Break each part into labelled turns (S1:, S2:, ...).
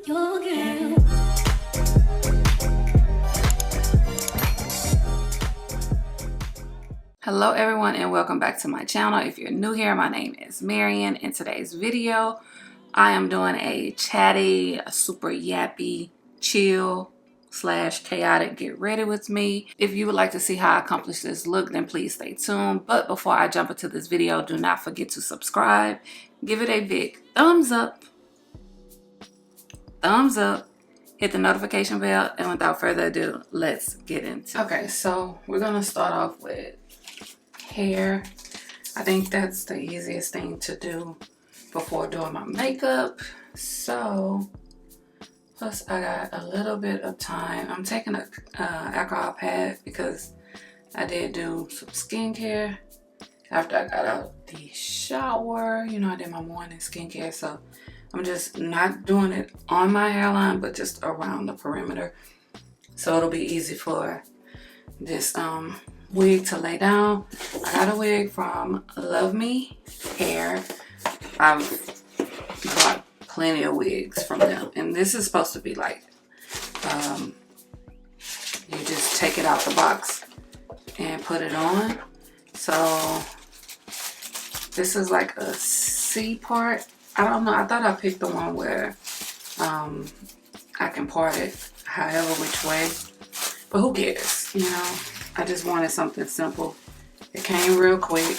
S1: your girl.
S2: Hello everyone and welcome back to my channel. If you're new here, my name is Marian. In today's video, I am doing a chatty, a super yappy, chill / chaotic get ready with me. If you would like to see how I accomplish this look, then please stay tuned. But before I jump into this video, do not forget to subscribe. Give it a big thumbs up. Hit the notification bell, and without further ado, let's get into it. Okay, so we're gonna start off with hair. I think that's the easiest thing to do before doing my makeup. So plus I got a little bit of time. I'm taking a alcohol pad because I did do some skincare after I got out the shower. You know, I did my morning skincare, so I'm just not doing it on my hairline, but just around the perimeter, so it'll be easy for this wig to lay down. I got a wig from Love Me Hair. I've bought plenty of wigs from them, and this is supposed to be like you just take it out the box and put it on. So this is like a C part. I don't know, I thought I picked the one where I can part it however which way, but who cares, you know? I just wanted something simple. It came real quick.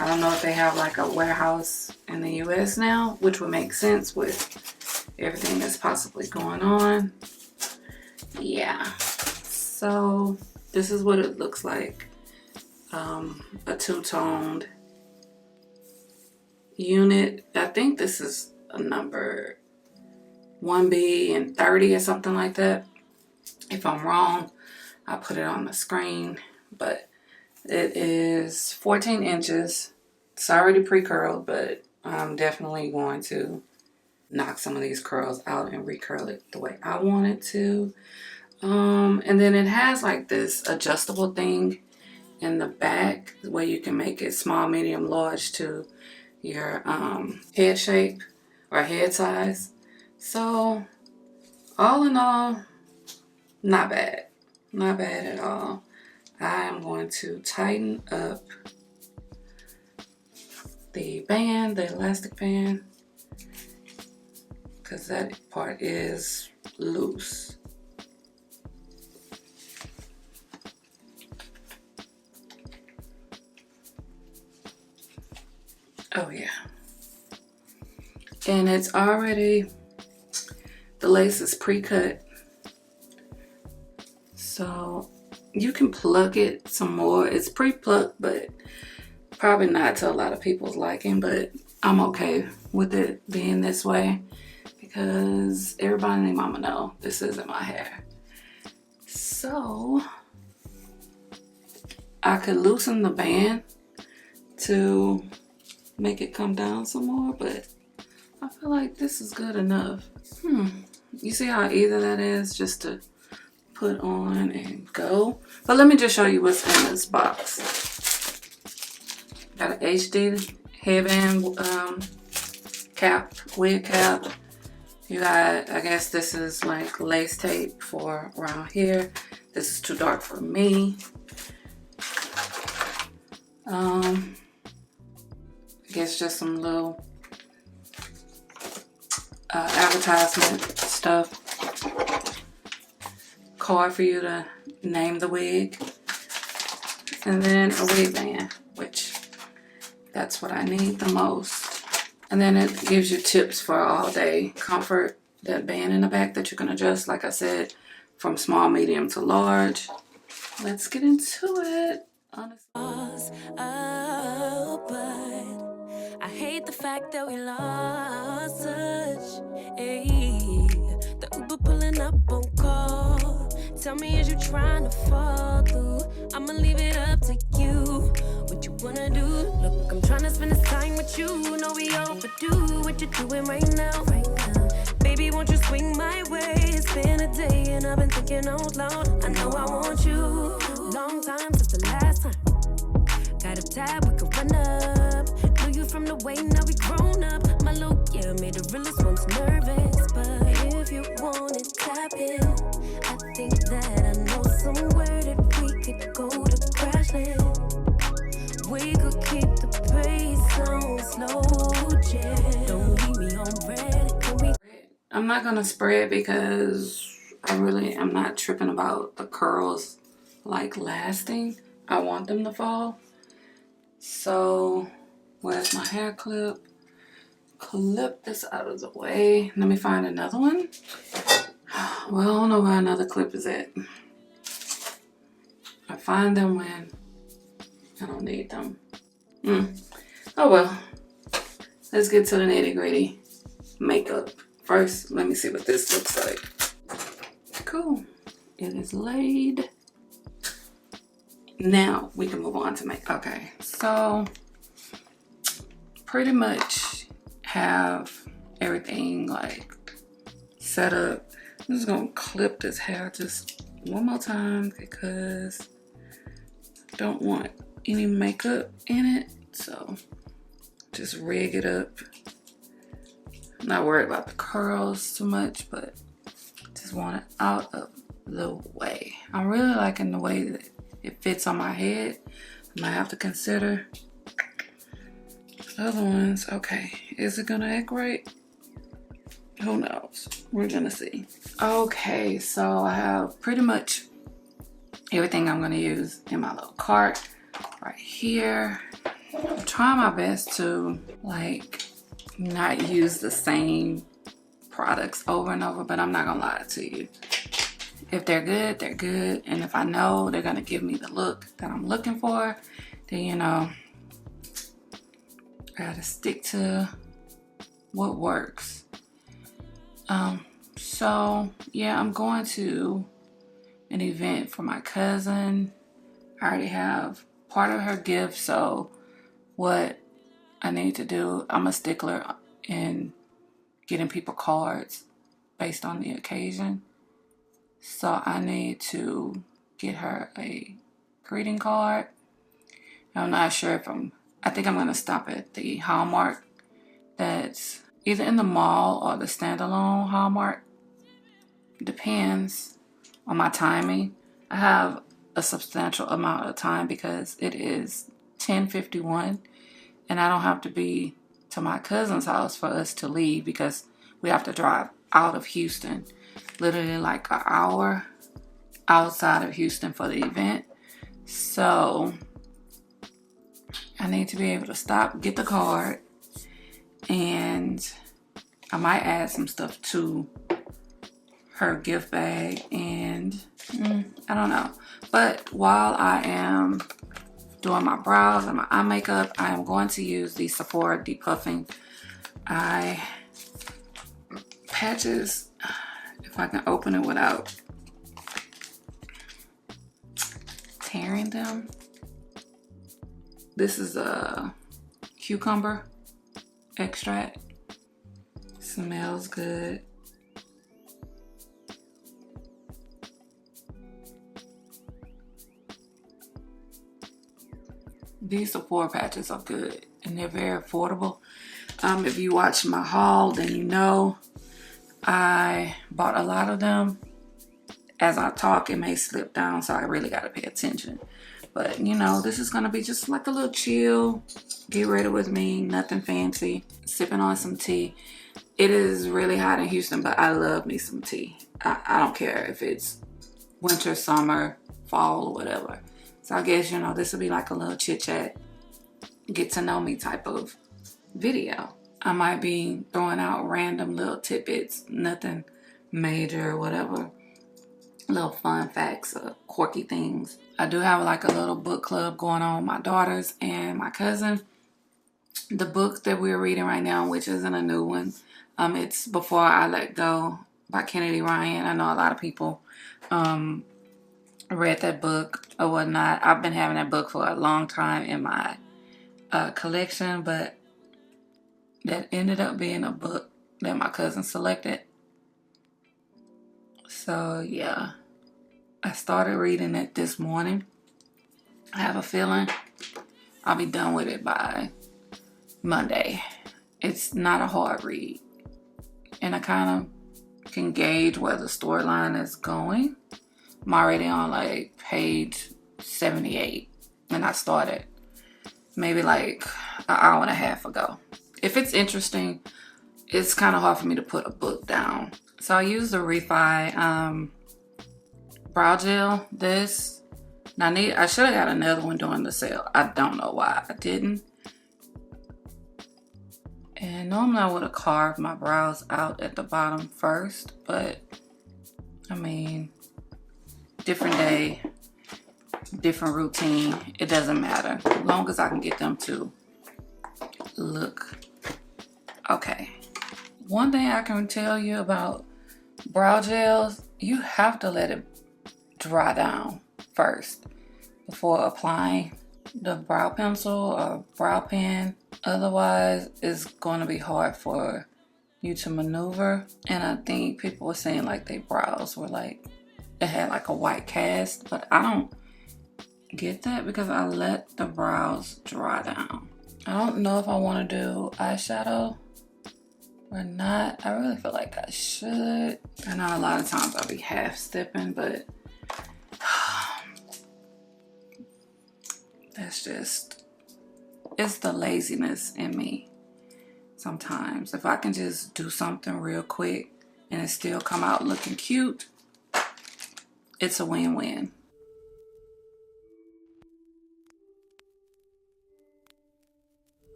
S2: I don't know if they have like a warehouse in the US now, which would make sense with everything that's possibly going on. Yeah, so this is what it looks like. A two-toned unit. I think this is a number 1B and 30 or something like that. If I'm wrong, I'll put it on the screen, but it is 14 inches. It's already pre-curled, but I'm definitely going to knock some of these curls out and recurl it the way I want it to. And then it has like this adjustable thing in the back where you can make it small, medium, large to your head shape or head size. So all in all, not bad at all. I am going to tighten up the band, the elastic band, because that part is loose. Oh yeah. And it's already, the lace is pre-cut. So you can pluck it some more. It's pre-plucked, but probably not to a lot of people's liking, but I'm okay with it being this way because everybody and their mama know this isn't my hair. So I could loosen the band to make it come down some more, but I feel like this is good enough. You see how easy that is just to put on and go? But let me just show you what's in this box. Got an HD headband cap, wig cap. You got, I guess this is like lace tape for around here. This is too dark for me. I guess just some little advertisement stuff. Card for you to name the wig. And then a wig band, which that's what I need the most. And then it gives you tips for all day comfort. That band in the back that you can adjust, like I said, from small, medium to large. Let's get into it.
S1: I hate the fact that we lost touch. Ayy, the Uber pulling up on call. Tell me, is you trying to fall through? I'ma leave it up to you. What you wanna do? Look, I'm trying to spend this time with you. Know we overdue. What you doing right now? Baby, won't you swing my way? It's been a day and I've been thinking out loud. I know I want you. Long time since the last time. Got a tab, we can run up. Knew you from the way, now we grown up. My look, yeah, made the realest ones nervous. But Don't leave me on red.
S2: I'm not gonna spread because I'm not tripping about the curls like lasting. I want them to fall. So where's my hair clip? Clip this out of the way. Let me find another one. Well, I don't know where another clip is at. I find them when I don't need them. Oh well. Let's get to the nitty-gritty makeup. First, let me see what this looks like. Cool. It is laid. Now we can move on to makeup. Okay, so pretty much have everything like set up. I'm just gonna clip this hair just one more time because I don't want any makeup in it. So just rig it up. I'm not worried about the curls too much, but just want it out of the way. I'm really liking the way that it fits on my head. I might have to consider other ones. Okay, is it gonna act right? Who knows? We're gonna see. Okay, so I have pretty much everything I'm gonna use in my little cart right here. I'm trying my best to like not use the same products over and over, but I'm not gonna lie to you. If they're good, they're good. And if I know they're gonna give me the look that I'm looking for, then you know, I gotta stick to what works. So yeah, I'm going to an event for my cousin. I already have part of her gift, so what I need to do, I'm a stickler in getting people cards based on the occasion. So I need to get her a greeting card. I'm not sure if I think I'm going to stop at the Hallmark that's either in the mall or the standalone Hallmark. Depends on my timing. I have a substantial amount of time because it is 10:51 and I don't have to be to my cousin's house for us to leave because we have to drive out of Houston, literally like an hour outside of Houston for the event. So I need to be able to stop, get the card, and I might add some stuff to her gift bag, and I don't know. But while I am doing my brows and my eye makeup, I am going to use the Sephora Depuffing Eye Patches. If I can open it without tearing them. This is a cucumber extract. Smells good. These Sephora patches are good and they're very affordable. If you watch my haul, then you know I bought a lot of them. As I talk, it may slip down, so I really got to pay attention. But you know, this is gonna be just like a little chill, get ready with me, nothing fancy, sipping on some tea. It is really hot in Houston, but I love me some tea. I don't care if it's winter, summer, fall, or whatever. So I guess, you know, this will be like a little chit chat, get to know me type of video. I might be throwing out random little tidbits, nothing major or whatever. Little fun facts or quirky things. I do have like a little book club going on with my daughters and my cousin. The book that we're reading right now, which isn't a new one, it's Before I Let Go by Kennedy Ryan. I know a lot of people read that book or whatnot. I've been having that book for a long time in my collection, but that ended up being a book that my cousin selected. So yeah, I started reading it this morning. I have a feeling I'll be done with it by Monday. It's not a hard read, and I kind of can gauge where the storyline is going. I'm already on like page 78, and I started maybe like an hour and a half ago. if it's interesting, it's kind of hard for me to put a book down. So I use the Refi brow gel. This, now I should have got another one during the sale. I don't know why I didn't. And normally I would have carved my brows out at the bottom first, but I mean, different day, different routine. It doesn't matter, as long as I can get them to look okay. One thing I can tell you about brow gels, you have to let it dry down first before applying the brow pencil or brow pen. Otherwise, it's going to be hard for you to maneuver. And I think people were saying like their brows were like, it had like a white cast, but I don't get that because I let the brows dry down. I don't know if I want to do eyeshadow or not. I really feel like I should. I know a lot of times I'll be half stepping, but that's just, it's the laziness in me. Sometimes if I can just do something real quick and it still come out looking cute, it's a win-win.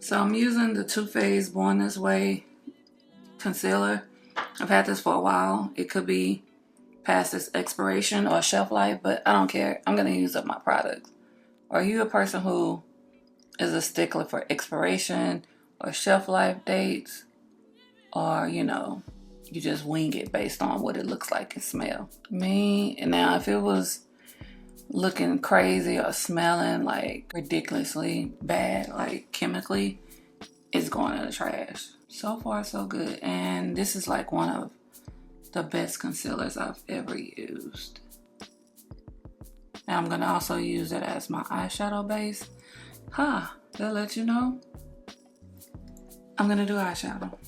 S2: So I'm using the Too Faced Born This Way concealer. I've had this for a while. It could be past its expiration or shelf life, but I don't care. I'm gonna use up my products. Are you a person who is a stickler for expiration or shelf life dates? Or, you know, you just wing it based on what it looks like and smell? Me, and now if it was looking crazy or smelling like ridiculously bad, like chemically, it's going in the trash. So far so good. And this is like one of the best concealers I've ever used. And I'm gonna also use it as my eyeshadow base. They'll let you know I'm gonna do eyeshadow.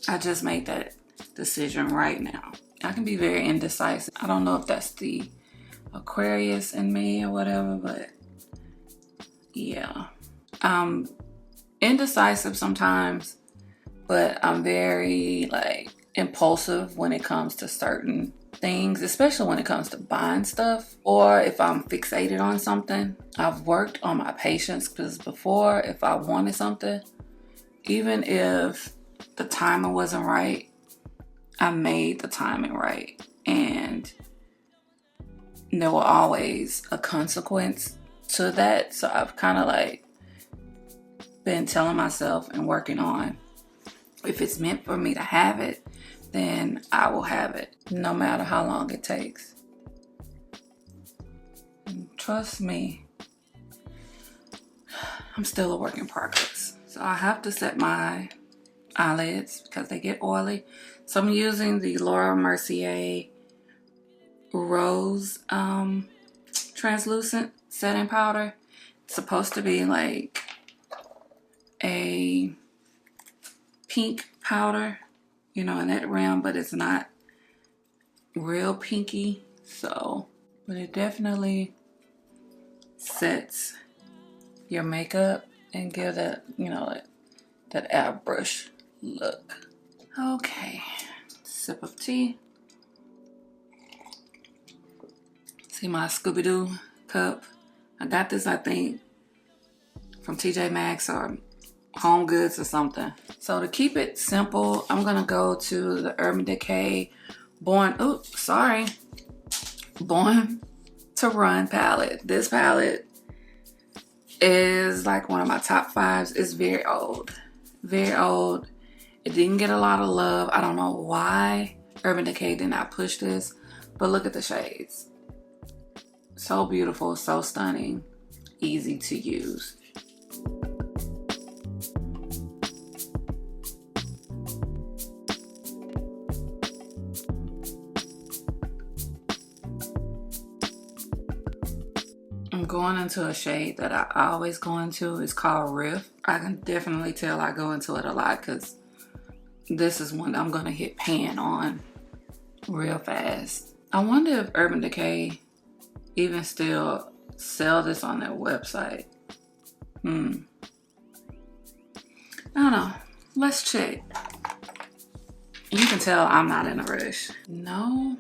S2: I just made that decision right now. I can be very indecisive. I don't know if that's the Aquarius in me or whatever, but yeah. I'm indecisive sometimes, but I'm very like impulsive when it comes to certain things, especially when it comes to buying stuff or if I'm fixated on something. I've worked on my patience because before, if I wanted something, even if the timing wasn't right, I made the timing right, and there will always a consequence to that. So I've kind of like been telling myself and working on, if it's meant for me to have it, then I will have it, no matter how long it takes. And trust me, I'm still a work in progress. So I have to set my eyelids because they get oily. So I'm using the Laura Mercier Rose translucent setting powder. It's supposed to be like a pink powder, you know, in that realm, but it's not real pinky. So, but it definitely sets your makeup and give that, you know, that airbrush look. Okay, sip of tea. See my Scooby-Doo cup. I got this, I think, from TJ Maxx or Home Goods or something. So to keep it simple, I'm gonna go to the Urban Decay Born to Run palette. This palette is like one of my top 5s. It's very old. Very old. It didn't get a lot of love. I don't know why Urban Decay did not push this, but look at the shades. So beautiful, so stunning, easy to use. I'm going into a shade that I always go into. It's called Riff. I can definitely tell I go into it a lot because this is one I'm going to hit pan on real fast. I wonder if Urban Decay even still sell this on their website. I don't know. Let's check. You can tell I'm not in a rush. No.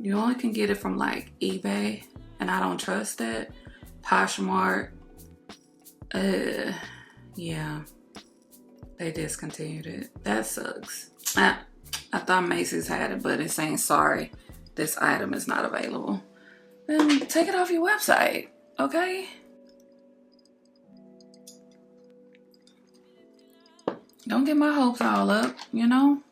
S2: You only can get it from like eBay, and I don't trust that. Poshmark. Yeah. They discontinued it. That sucks. I thought Macy's had it, but it's saying sorry. This item is not available. Then take it off your website, okay? Don't get my hopes all up, you know?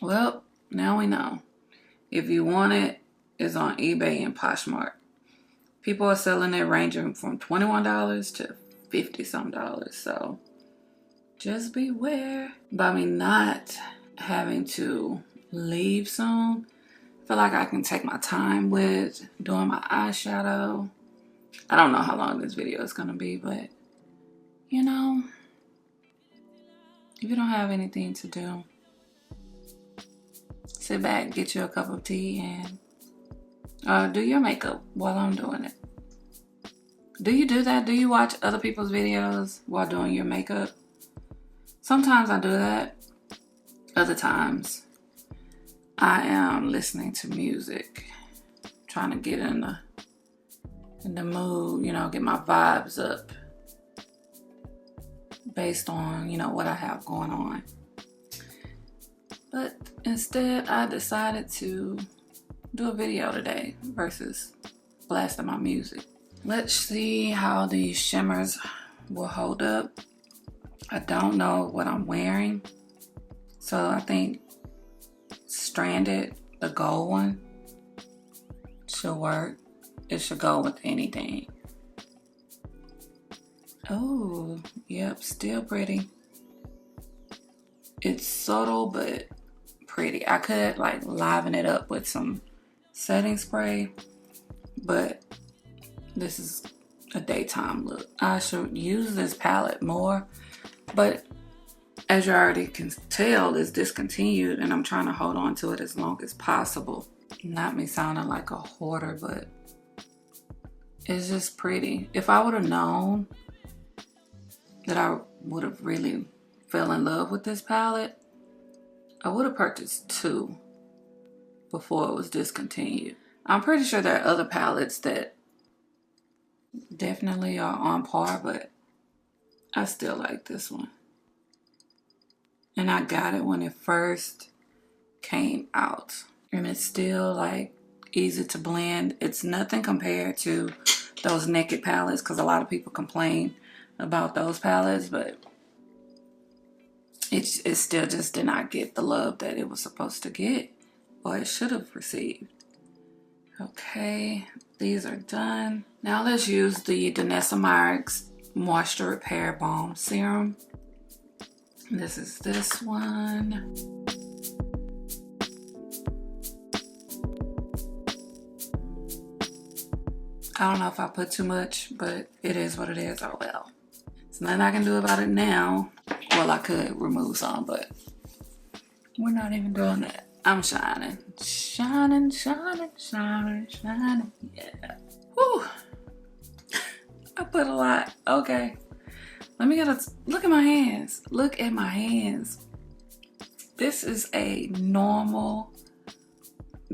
S2: Well, now we know. If you want it, it's on eBay and Poshmark. People are selling it ranging from $21 to $50-some. So just beware. By me not having to leave soon, I feel like I can take my time with doing my eyeshadow. I don't know how long this video is going to be, but you know, if you don't have anything to do, sit back, get you a cup of tea, and do your makeup while I'm doing it. Do you do that? Do you watch other people's videos while doing your makeup? Sometimes I do that. Other times I am listening to music, trying to get in the mood, you know, get my vibes up based on, you know, what I have going on. But instead, I decided to do a video today versus blasting my music. Let's see how these shimmers will hold up. I don't know what I'm wearing, so I think Stranded, the gold one, should work. It should go with anything. Oh, yep, still pretty. It's subtle, but pretty. I could like liven it up with some setting spray, but this is a daytime look. I should use this palette more, but as you already can tell, it's discontinued, and I'm trying to hold on to it as long as possible. Not me sounding like a hoarder, but it's just pretty. If I would have known that I would have really fell in love with this palette, I would have purchased 2 before it was discontinued. I'm pretty sure there are other palettes that definitely are on par, but I still like this one. And I got it when it first came out. And it's still like easy to blend. It's nothing compared to those Naked palettes, because a lot of people complain about those palettes, but it still just did not get the love that it was supposed to get, or it should have received. Okay, these are done. Now let's use the Danessa Myricks Moisture Repair Balm Serum. This is this one. I don't know if I put too much, but it is what it is. Oh well. There's nothing I can do about it now. Well, I could remove some, but we're not even doing that. I'm shining. Shining, shining, shining, shining. Yeah. Whew. I put a lot. Okay. Let me get a look at my hands. Look at my hands. This is a normal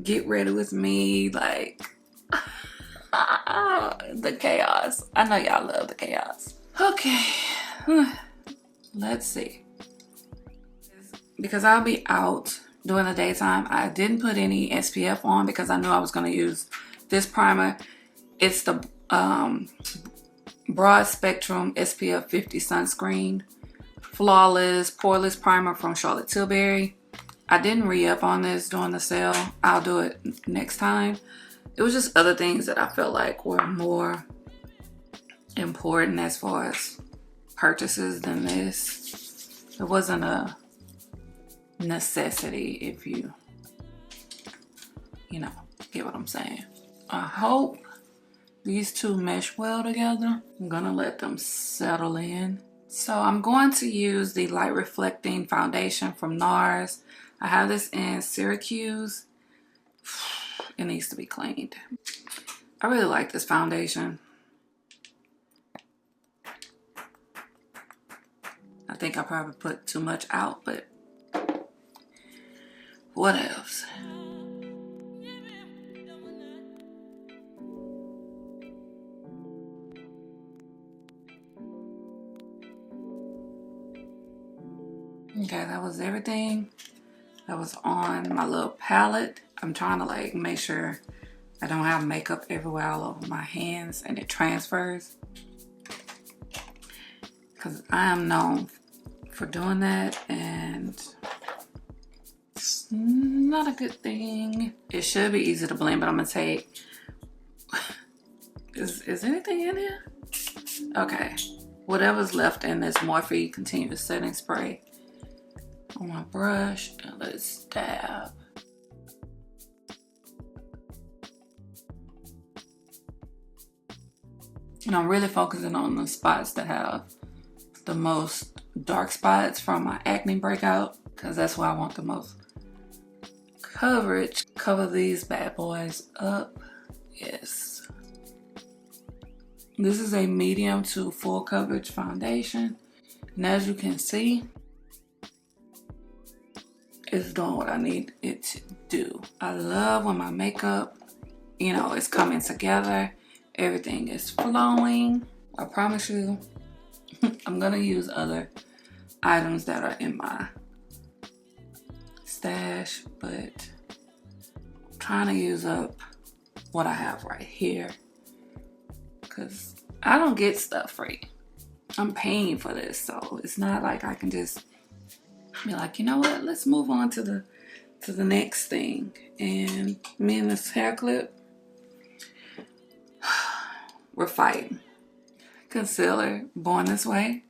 S2: get ready with me, like the chaos. I know y'all love the chaos. Okay. Let's see. Because I'll be out during the daytime, I didn't put any SPF on because I knew I was going to use this primer. It's the Broad Spectrum SPF 50 Sunscreen Flawless Poreless Primer from Charlotte Tilbury. I didn't re-up on this during the sale. I'll do it next time. It was just other things that I felt like were more important as far as purchases than this. It wasn't a necessity, if you know, get what I'm saying. I hope these two mesh well together. I'm gonna let them settle in. So I'm going to use the Light Reflecting Foundation from NARS. I have this in Syracuse. It needs to be cleaned. I really like this foundation. I think I probably put too much out, but what else? Okay, that was everything that was on my little palette. I'm trying to like make sure I don't have makeup everywhere all over my hands and it transfers, because I am known for doing that and it's not a good thing. It should be easy to blend, but I'm gonna take, is anything in here? Okay, whatever's left in this Morphe Continuous Setting Spray on my brush, and let's dab. And I'm really focusing on the spots that have the most dark spots from my acne breakout, because that's where I want the most coverage. Cover these bad boys up. Yes. This is a medium to full coverage foundation. And as you can see, it's doing what I need it to do. I love when my makeup, you know, is coming together. Everything is flowing. I promise you, I'm gonna use other items that are in my stash, but I'm trying to use up what I have right here, because I don't get stuff free. I'm paying for this, so it's not like I can just be like, you know what, let's move on to the next thing. And me and this hair clip, we're fighting. Concealer, Born This Way.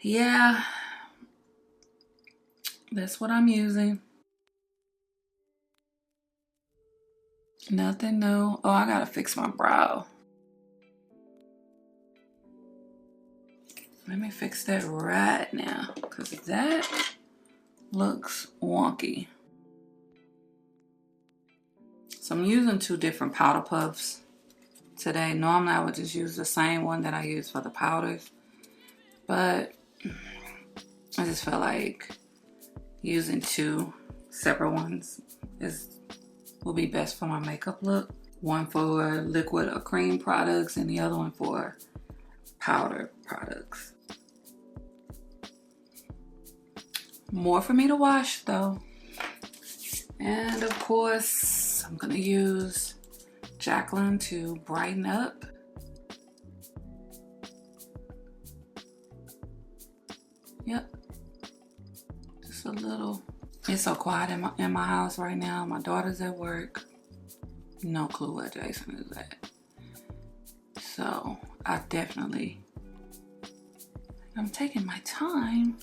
S2: Yeah, that's what I'm using. Nothing new. Oh, I gotta fix my brow. Let me fix that right now, because that looks wonky. So I'm using 2 different powder puffs today. Normally I would just use the same one that I use for the powders, but I just felt like using 2 separate ones will be best for my makeup look. One for liquid or cream products and the other one for powder products. More for me to wash though. And of course, I'm gonna use Jacqueline to brighten up. Yep, just a little. It's so quiet in my house right now. My daughter's at work. No clue where Jason is at. So I'm taking my time.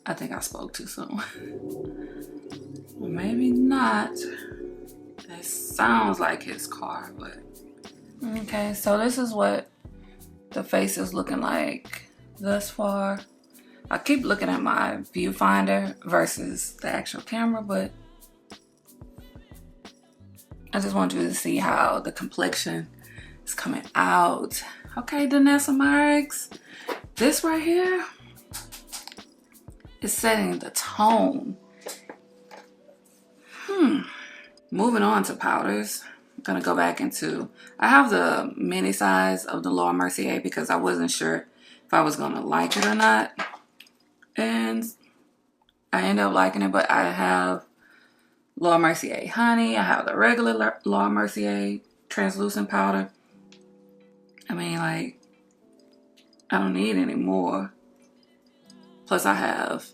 S2: I think I spoke too soon. Well, maybe not. It sounds like his car, but. Okay, so this is what the face is looking like thus far. I keep looking at my viewfinder versus the actual camera, but I just want you to see how the complexion is coming out. Okay, Danessa Marks, this right here is setting the tone. Moving on to powders. I'm gonna go back into, I have the mini size of the Laura Mercier because I wasn't sure if I was gonna like it or not. And I ended up liking it, but I have Laura Mercier Honey. I have the regular Laura Mercier translucent powder. I mean, like, I don't need any more. Plus I have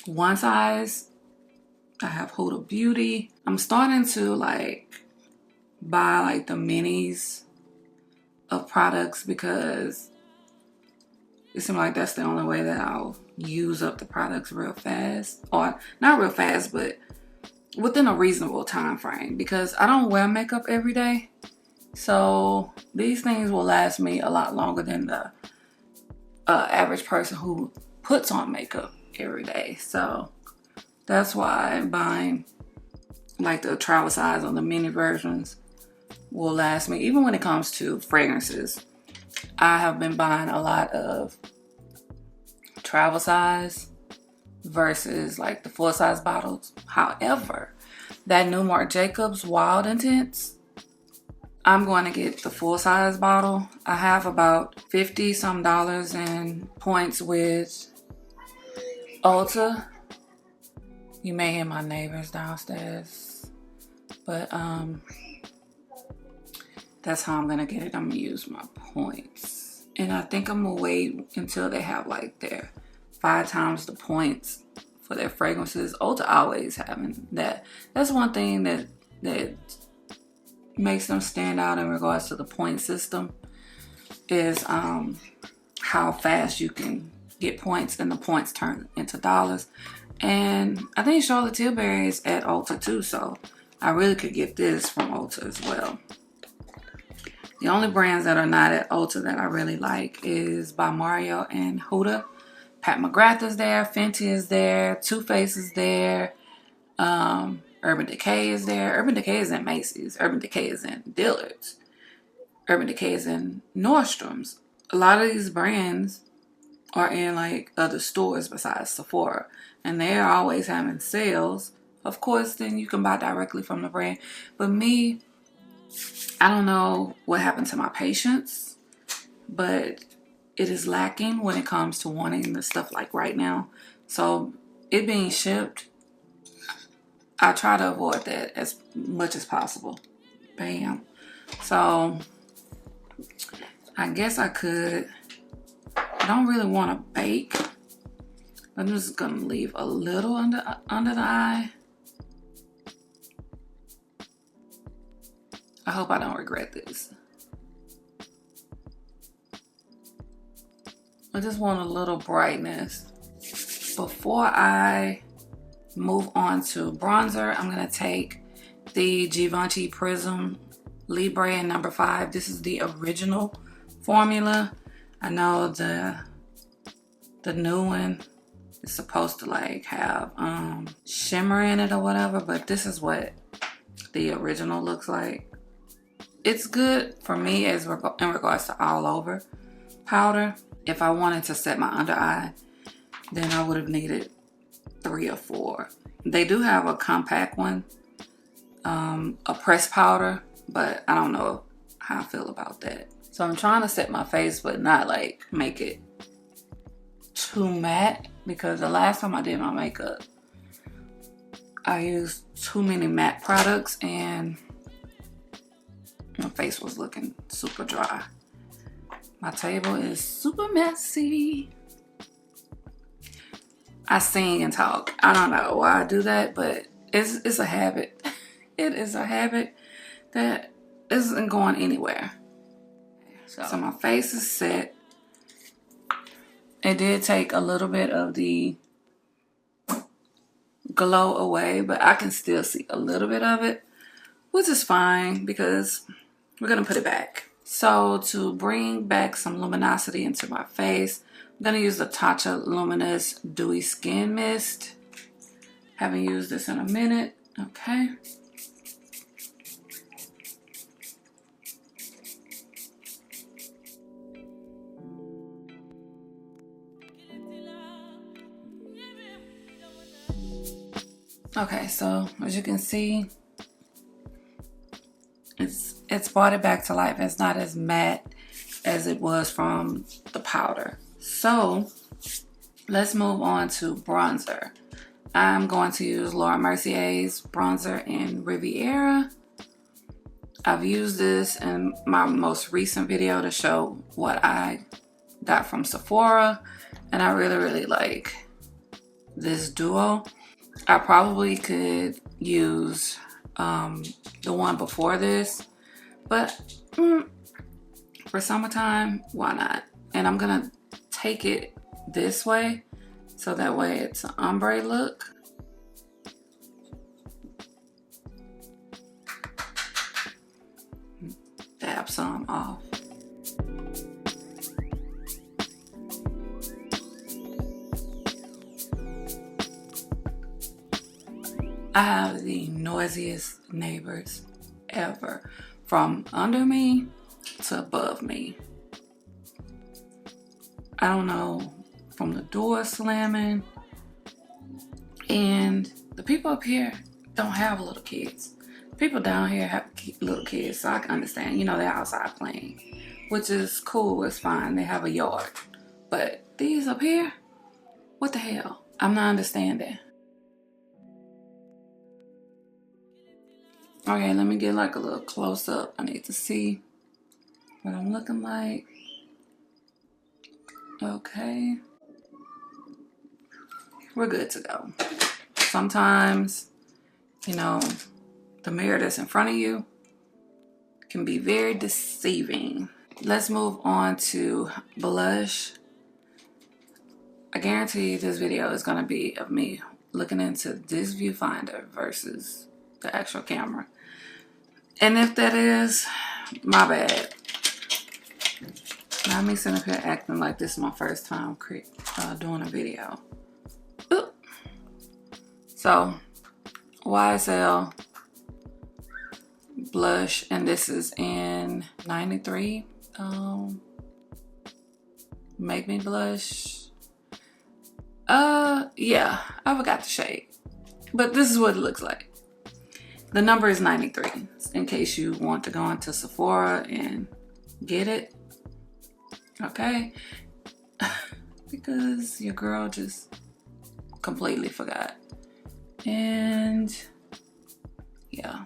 S2: one size. I have Huda Beauty. I'm starting to like buy like the minis of products because it seems like that's the only way that I'll use up the products real fast. Or not real fast, but within a reasonable time frame, because I don't wear makeup every day. So these things will last me a lot longer than the average person who puts on makeup every day. So that's why buying like the travel size or the mini versions will last me. Even when it comes to fragrances, I have been buying a lot of travel size versus like the full size bottles. However, that new Marc Jacobs Wild Intense, I'm going to get the full size bottle. I have about $50 some in points with Ulta. You may hear my neighbors downstairs, but that's how I'm gonna get it. I'm gonna use my points, and I think I'm gonna wait until they have like their 5 times the points for their fragrances. Ulta always having that. That's one thing that makes them stand out in regards to the point system, is how fast you can get points and the points turn into dollars. And I think Charlotte Tilbury is at Ulta too, so I really could get this from Ulta as well. The only brands that are not at Ulta that I really like is by Mario and Huda. Pat McGrath is there, Fenty is there, Too Faced is there, Urban Decay is there. Urban Decay is in Macy's. Urban Decay is in Dillard's. Urban Decay is in Nordstrom's. A lot of these brands are in like other stores besides Sephora, and they're always having sales. Of course, then you can buy directly from the brand. But me, I don't know what happened to my patience, but it is lacking when it comes to wanting the stuff like right now. So it being shipped, I try to avoid that as much as possible. Bam. So I guess I could. I don't really want to bake. I'm just gonna leave a little under the eye. I hope I don't regret this. I just want a little brightness. Before I move on to bronzer, I'm gonna take the Givenchy Prism Libre in number 5. This is the original formula. I know the new one is supposed to like have shimmer in it or whatever, but this is what the original looks like. It's good for me in regards to all over powder. If I wanted to set my under eye, then I would have needed 3 or 4. They do have a compact one, a pressed powder, but I don't know how I feel about that. So I'm trying to set my face, but not like make it too matte, because the last time I did my makeup, I used too many matte products and my face was looking super dry. My table is super messy. I sing and talk. I don't know why I do that, but it's a habit. It is a habit that isn't going anywhere. So my face is set. It did take a little bit of the glow away, but I can still see a little bit of it, which is fine because we're gonna put it back. So to bring back some luminosity into my face, I'm gonna use the Tatcha Luminous Dewy Skin Mist. Haven't used this in a minute. Okay. Okay, so as you can see, it's brought it back to life. It's not as matte as it was from the powder. So let's move on to bronzer. I'm going to use Laura Mercier's bronzer in Riviera. I've used this in my most recent video to show what I got from Sephora, and I really like this duo. I probably could use the one before this, but for summertime, why not? And I'm gonna take it this way, so that way it's an ombre look. Dab some off. I have the noisiest neighbors ever, from under me to above me. I don't know, from the door slamming. And the people up here don't have little kids. People down here have little kids, so I can understand. You know, they're outside playing, which is cool, it's fine. They have a yard. But these up here, what the hell? I'm not understanding. Okay, let me get like a little close up. I need to see what I'm looking like. Okay. We're good to go. Sometimes, you know, the mirror that's in front of you can be very deceiving. Let's move on to blush. I guarantee this video is going to be of me looking into this viewfinder versus the actual camera. And if that is, my bad. Not me sitting up here acting like this is my first time doing a video. Ooh. So, YSL blush, and this is in 93. Make Me Blush. Yeah, I forgot the shade, but this is what it looks like. The number is 93, in case you want to go into Sephora and get it. Okay, because your girl just completely forgot. And yeah.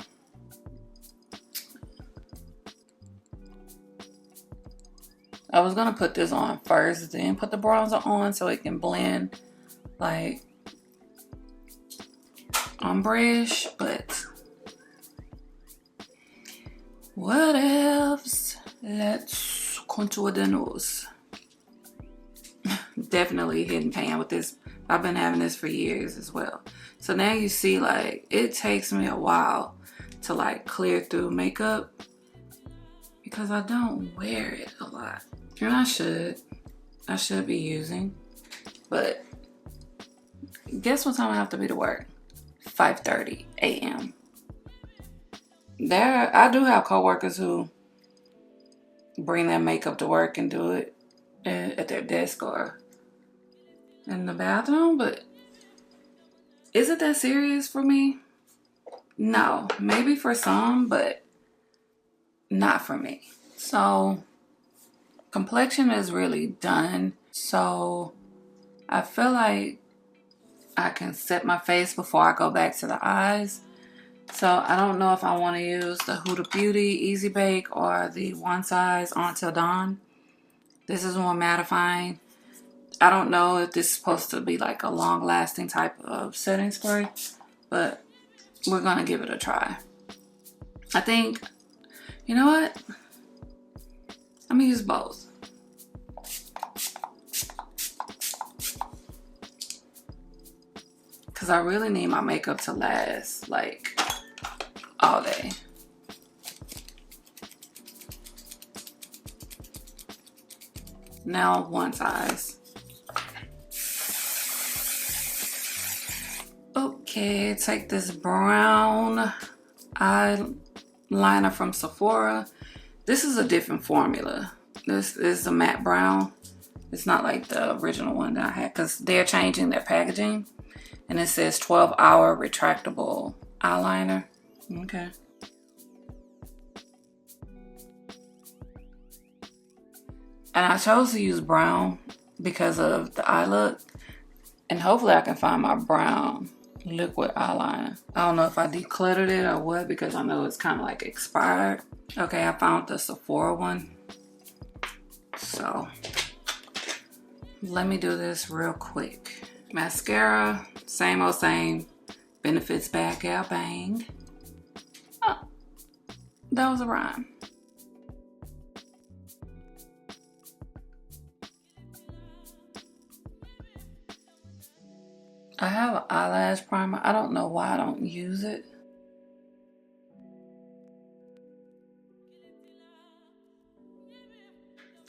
S2: I was gonna put this on first, then put the bronzer on so it can blend like ombre-ish, but what else? Let's contour the nose. Definitely hidden pan with this. I've been having this for years as well. So now you see, like, it takes me a while to like clear through makeup because I don't wear it a lot. And I should be using, but guess what time I have to be to work? 5:30 a.m. I do have coworkers who bring their makeup to work and do it at their desk or in the bathroom, but is it that serious for me? No, maybe for some, but not for me. So complexion is really done. So I feel like I can set my face before I go back to the eyes. So I don't know if I want to use the Huda Beauty Easy Bake or the One Size Until Dawn. This is more mattifying. I don't know if this is supposed to be like a long-lasting type of setting spray, but we're gonna give it a try. I think, you know what? I'm gonna use both. Because I really need my makeup to last like all day. Now One Size. Okay, take this brown eyeliner from Sephora. This is a different formula. This is a matte brown. It's not like the original one that I had because they're changing their packaging. And it says 12-hour retractable eyeliner. Okay. And I chose to use brown because of the eye look. And hopefully I can find my brown liquid eyeliner. I don't know if I decluttered it or what because I know it's kind of like expired. Okay, I found the Sephora one. So let me do this real quick. Mascara, same old same. Benefits Bad Gal Bang. Oh, that was a rhyme. I have an eyelash primer. I don't know why I don't use it.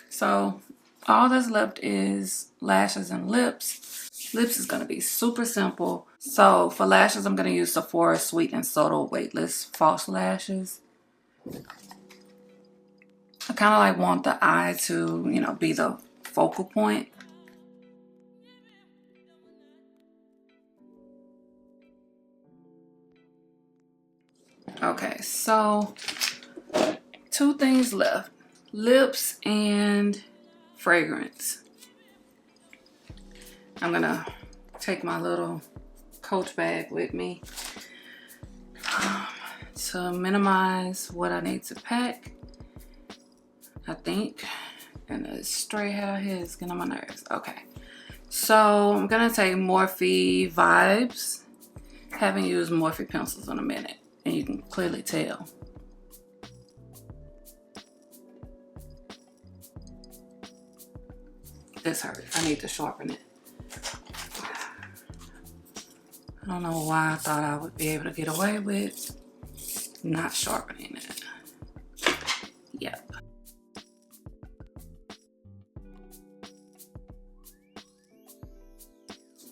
S2: So all that's left is lashes and lips. Lips is going to be super simple. So for lashes, I'm going to use Sephora Sweet and Subtle Weightless False Lashes. I kind of like want the eye to, you know, be the focal point. Okay, so 2 things left. Lips and fragrance. I'm gonna take my little Coach bag with me to minimize what I need to pack, I think. And the stray hair here is getting on my nerves. Okay, so I'm gonna take Morphe Vibes. Haven't used Morphe pencils in a minute, and you can clearly tell. This hurts. I need to sharpen it. I don't know why I thought I would be able to get away with not sharpening it. Yep.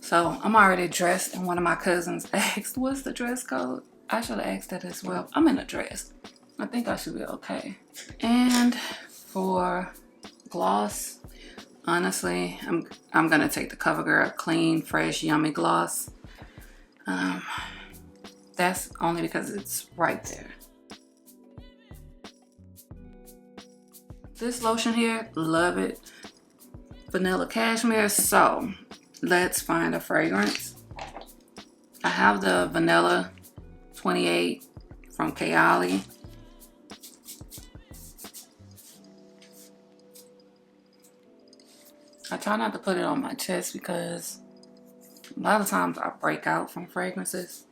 S2: So I'm already dressed, and one of my cousins asked, what's the dress code? I should have asked that as well. I'm in a dress. I think I should be okay. And for gloss, honestly, I'm gonna take the CoverGirl Clean Fresh Yummy Gloss. That's only because it's right there. This lotion here, love it. Vanilla Cashmere. So let's find a fragrance. I have the Vanilla 28 from Chatty. I try not to put it on my chest because a lot of times I break out from fragrances.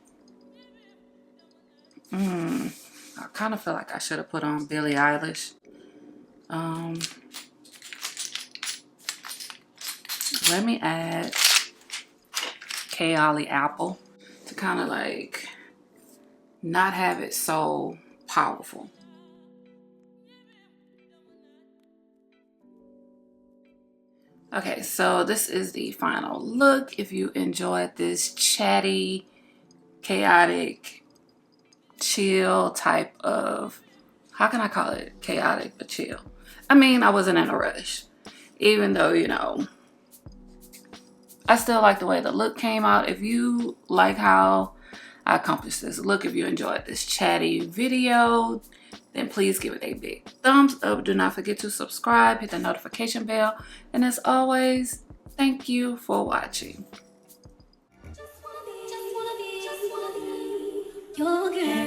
S2: I kind of feel like I should have put on Billie Eilish. Let me add Chatty Apple to kind of like not have it so powerful. Okay, so this is the final look. If you enjoyed this chatty, chaotic, chill type of, how can I call it? Chaotic but chill. I mean, I wasn't in a rush. Even though, you know, I still like the way the look came out. If you like how I accomplished this look, if you enjoyed this chatty video, then please give it a big thumbs up. Do not forget to subscribe, hit the notification bell. And as always, thank you for watching.
S1: Your girl.